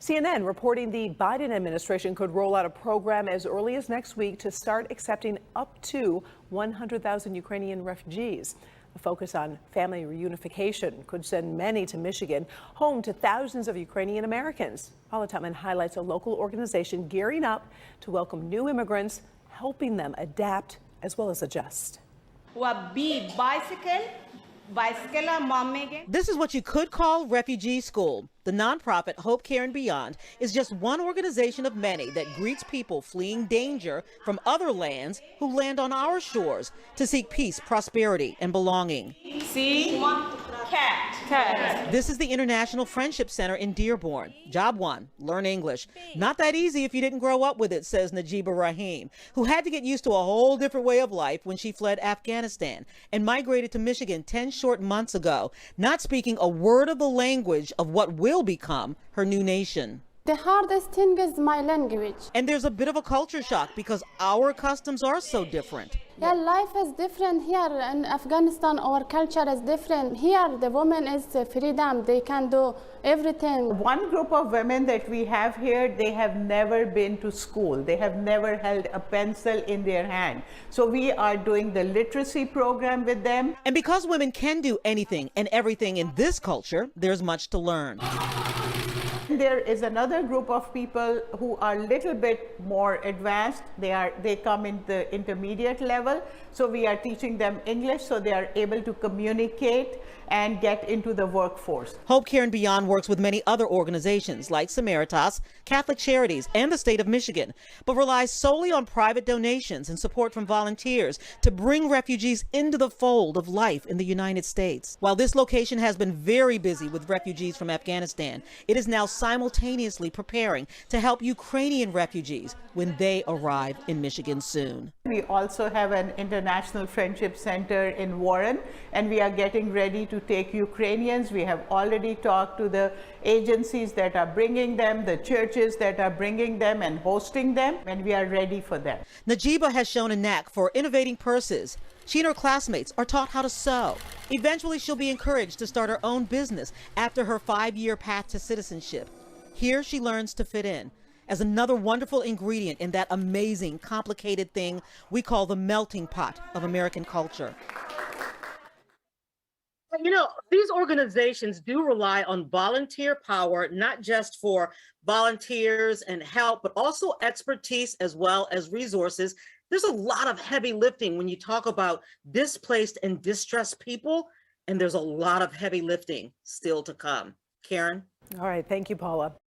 CNN reporting the Biden administration could roll out a program as early as next week to start accepting up to 100,000 Ukrainian refugees. A focus on family reunification could send many to Michigan, home to thousands of Ukrainian Americans. Paula Tutman highlights a local organization gearing up to welcome new immigrants, helping them adapt as well as adjust. This is what you could call Refugee School. The nonprofit Hope, Care, and Beyond is just one organization of many that greets people fleeing danger from other lands who land on our shores to seek peace, prosperity, and belonging. See? Cat. This is the International Friendship Center in Dearborn. Job one, learn English. Not that easy if you didn't grow up with it, says Najiba Rahim, who had to get used to a whole different way of life when she fled Afghanistan and migrated to Michigan 10 short months ago, not speaking a word of the language of what will become her new nation. The hardest thing is my language. And there's a bit of a culture shock because our customs are so different. Yeah, life is different here in Afghanistan. Our culture is different. Here, the woman is freedom. They can do everything. One group of women that we have here, they have never been to school. They have never held a pencil in their hand. So we are doing the literacy program with them. And because women can do anything and everything in this culture, there's much to learn. There is another group of people who are a little bit more advanced. They come in the intermediate level. So we are teaching them English so they are able to communicate and get into the workforce. Hope, Care, and Beyond works with many other organizations like Samaritas, Catholic Charities, and the state of Michigan, but relies solely on private donations and support from volunteers to bring refugees into the fold of life in the United States. While this location has been very busy with refugees from Afghanistan, it is now simultaneously preparing to help Ukrainian refugees when they arrive in Michigan soon. We also have an International Friendship Center in Warren, and we are getting ready to take Ukrainians. We have already talked to the agencies that are bringing them, the churches that are bringing them and hosting them, and we are ready for them. Najiba has shown a knack for innovating purses. She and her classmates are taught how to sew. Eventually, she'll be encouraged to start her own business after her 5-year path to citizenship. Here, she learns to fit in as another wonderful ingredient in that amazing, complicated thing we call the melting pot of American culture. You know, these organizations do rely on volunteer power, not just for volunteers and help, but also expertise as well as resources. There's a lot of heavy lifting when you talk about displaced and distressed people, and there's a lot of heavy lifting still to come. Karen? All right. Thank you, Paula.